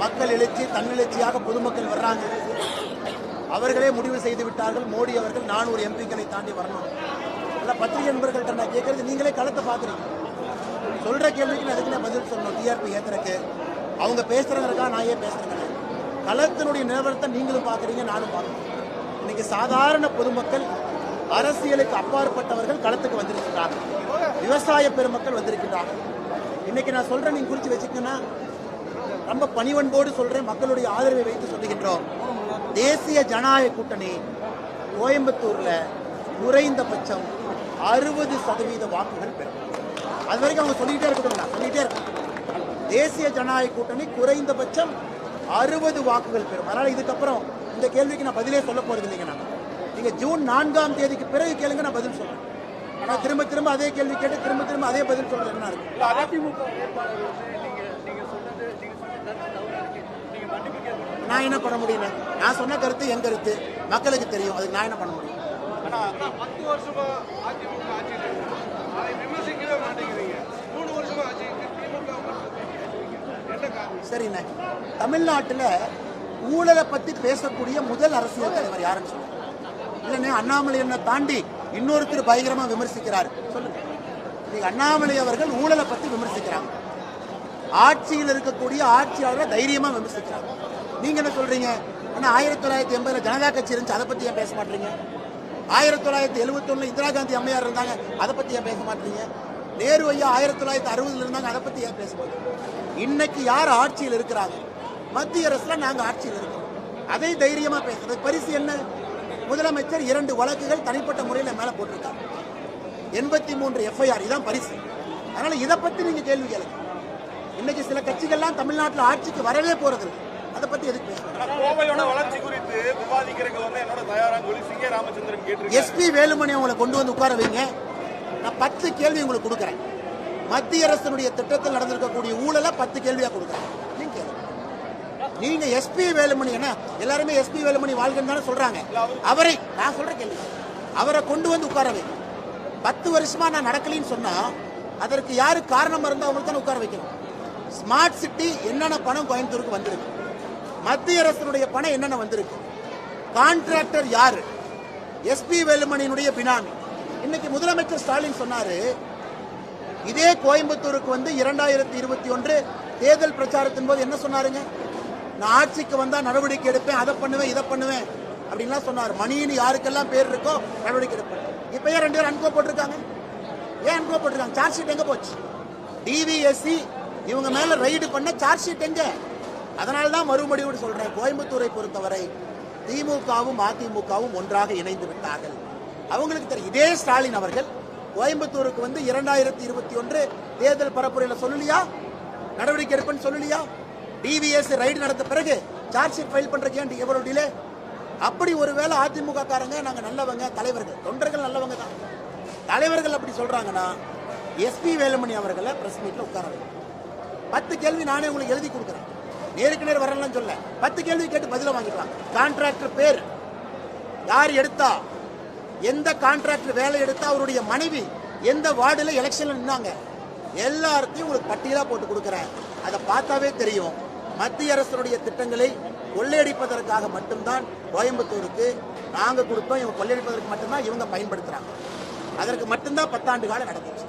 மக்கள் எழுச்சி தன்னெழுச்சியாக பொதுமக்கள் வர்றாங்க. அவர்களே முடிவு செய்து விட்டார்கள், மோடி அவர்கள் 400 எம்பிக்களை தாண்டி வரணும். இல்லை பத்திரிகை நண்பர்கள்ட்ட நான் கேட்கறது, நீங்களே களத்தை பார்க்குறீங்க. சொல்கிற கேள்விக்கு நான் அதுக்கு பதில் சொல்லணும். டிஆர்பி ஏற்றுறக்கு அவங்க பேசுகிறதுக்கா நான் ஏன் பேசுகிறேங்க? களத்தினுடைய நிலவரத்தை நீங்களும் பார்க்குறீங்க, நானும் பார்க்குறேன். இன்னைக்கு சாதாரண பொதுமக்கள், அரசியலுக்கு அப்பாற்பட்டவர்கள் களத்துக்கு வந்திருக்கிறாங்க. விவசாய பெருமக்கள் வந்திருக்கிறார்கள். இன்னைக்கு நான் சொல்றேன், நீங்க குறித்து வச்சுக்கன்னா ரொம்ப பணிவன்போடு சொல்றேன், மக்களுடைய ஆதரவை வைத்து சொல்லுகின்றோம். தேசிய ஜனநாயக கூட்டணி கோயம்புத்தூர்ல குறைந்தபட்சம் 60% வாக்குகள் பெறும். அது வரைக்கும் அவங்க சொல்லிக்கிட்டே இருக்கட்டும், சொல்லிட்டே இருக்கணும். தேசிய ஜனநாயக கூட்டணி குறைந்தபட்சம் 60 வாக்குகள் பெறும். அதனால இதுக்கப்புறம் இந்த கேள்விக்கு நான் பதிலே சொல்ல போறது இல்லைங்க. நீங்க ஜூன் 4ஆம் தேதிக்கு பிறகு கேளுங்க, நான் பதில் சொல்றேன். ஆனா திரும்ப திரும்ப அதே கேள்வி கேட்டு திரும்ப திரும்ப அதே பதில் சொல்றது என்ன இருக்கு? நான் என்ன பண்ண முடியும்? நான் சொன்ன கருத்து என் கருத்து, மக்களுக்கு தெரியும். அதுக்கு நான் என்ன பண்ண முடியும்? சரிண்ணே, தமிழ்நாட்டில் ஊழலை பத்தி பேசக்கூடிய முதல் அரசியல் தலைவர் யாருன்னு சொல்லுங்க. இல்லைண்ணே, அண்ணாமலை என்ன தாண்டி இன்னொருத்தர் பயங்கரமா விமர்சிக்கிறார் சொல்லுங்க. நீங்க அண்ணாமலை அவர்கள் ஊழலை பத்தி விமர்சிக்கிறாங்க, ஆட்சியில் இருக்கக்கூடிய ஆட்சியாளரை தைரியமா விமர்சிக்கிறாங்க. நீங்க என்ன சொல்றீங்க? ஆனா 1980 ஜனதா கட்சி இருந்துச்சு, அதை பத்தி ஏன் பேச மாட்டீங்க? 1971 இந்திரா காந்தி அம்மையார் இருந்தாங்க, அதை பத்தி ஏன் பேச மாட்டீங்க? நேரு ஐயா 1960 இருந்தாங்க, அதை பத்தி ஏன் பேச மாட்டீங்க? இன்னைக்கு யார் ஆட்சியில் இருக்கிறாங்க? மத்திய அரசுல நாங்க ஆட்சியில் இருக்கோம், அதை தைரியமா பேசுறது. பரிசு என்ன? முதலமைச்சர் 2 வழக்குகள் தனிப்பட்ட முறையில் மேல போட்டிருக்காங்க, 83 எஃப்ஐஆர், இதான் பரிசு. அதனால இதை பத்தி நீங்க கேள்வி கேளுங்க. இன்னைக்கு சில கட்சிகள்லாம் தமிழ்நாட்டில் ஆட்சிக்கு வரவே போறது, அதை பத்தி எதுக்கு வளர்ச்சி குறித்து விவாதிக்கிறதுக்கு என்னோட தயாராக சிங்கே ராமச்சந்திரன் கேட்டு எஸ்பி வேலுமணி உங்களை கொண்டு வந்து உட்கார வைங்க, நான் 10 கேள்வி உங்களுக்கு கொடுக்குறேன். மத்திய அரசினுடைய திட்டத்தில் நடந்திருக்கக்கூடிய ஊழலை 10 கேள்வியா கொடுக்குறேன். நீங்க எஸ்பி வேலுமணி, என்ன எல்லாருமே எஸ்பி வேலுமணி வாழ்க்கைன்னு தானே சொல்றாங்க. அவரை நான் சொல்ற கேள்வி, அவரை கொண்டு வந்து உட்கார வை. 10 வருஷமா நான் நடக்கலின்னு சொன்னா அதற்கு யாரு காரணமா இருந்தா அவங்களுக்கு தானே உட்கார வைக்கணும். ஸ்மார்ட் சிட்டி என்னென்ன பணம் கோயம்புத்தூருக்கு வந்திருக்கு, மத்திய அரசினுடைய பணம் என்னென்ன வந்திருக்கு, கான்ட்ராக்டர் யாரு, எஸ்பி வேலுமணியினுடைய பினாமி. இன்னைக்கு முதலமைச்சர் ஸ்டாலின் சொன்னாரு, இதே கோயம்புத்தூருக்கு வந்து 2021 தேர்தல் பிரச்சாரத்தின் போது என்ன சொன்னாருங்க? நான் ஆட்சிக்கு வந்தா நடவடிக்கை எடுப்பேன், அதை பண்ணுவேன், இதை பண்ணுவேன் அப்படின்லாம் சொன்னார். மணின்னு யாருக்கெல்லாம் பேர் இருக்கோ நடவடிக்கை எடுப்பேன். இப்ப ஏன் 2 பேர் அன்கோ போட்டிருக்காங்க? ஏன் அன்கோ போட்டிருக்காங்க? சார்ஜ் ஷீட் எங்க போச்சு? டிவிஎஸ்சி இவங்க மேல ரைடு பண்ண சார்ஜ் ஷீட் எங்க? அதனால்தான் மறுபடியும் சொல்றேன், கோயம்புத்தூரை பொறுத்தவரை திமுகவும் அதிமுகவும் ஒன்றாக இணைந்து விட்டார்கள். அவங்களுக்கு தெரியும். இதே ஸ்டாலின் அவர்கள் கோயம்புத்தூருக்கு வந்து 2021 தேர்தல் பரப்புரையில சொல்லலையா நடவடிக்கை எடுப்பேன்னு சொல்லலையா? டிவிஎஸ் ரைடு நடத்த பிறகு சார்ஜ் ஷீட் ஃபைல் பண்றதுக்கு ஏன் எவ்வளவு டிலே? அப்படி ஒருவேளை அதிமுக காரங்க நாங்க நல்லவங்க, தலைவர்கள் தொண்டர்கள் நல்லவங்க தான், தலைவர்கள் அப்படி சொல்றாங்கன்னா எஸ்பி வேலுமணி அவர்களை பிரஸ் மீட்ல உட்கார 10 கேள்வி நானே உங்களுக்கு எழுதி கொடுக்குறேன். நேருக்கு நேர் வரலாம் சொல்ல 10 கேள்வி கேட்டு பதில வாங்கிக்கலாம். கான்ட்ராக்டர் பேர் யார் எடுத்தா, எந்த கான்ட்ராக்டர் வேலை எடுத்தா, அவருடைய மனைவி எந்த வார்டுல எலெக்ஷன்ல நின்னாங்க, எல்லாத்தையும் உங்களுக்கு பட்டியலா போட்டு கொடுக்குறேன். அதை பார்த்தாவே தெரியும், மத்திய அரசுடைய திட்டங்களை கொள்ளையடிப்பதற்காக மட்டும்தான் கோயம்புத்தூருக்கு நாங்க கொடுத்தோம், இவங்க கொள்ளையடிப்பதற்கு மட்டும்தான் இவங்க பயன்படுத்துறாங்க. அதற்கு மட்டும்தான் 10 ஆண்டு காலம் நடந்துச்சு.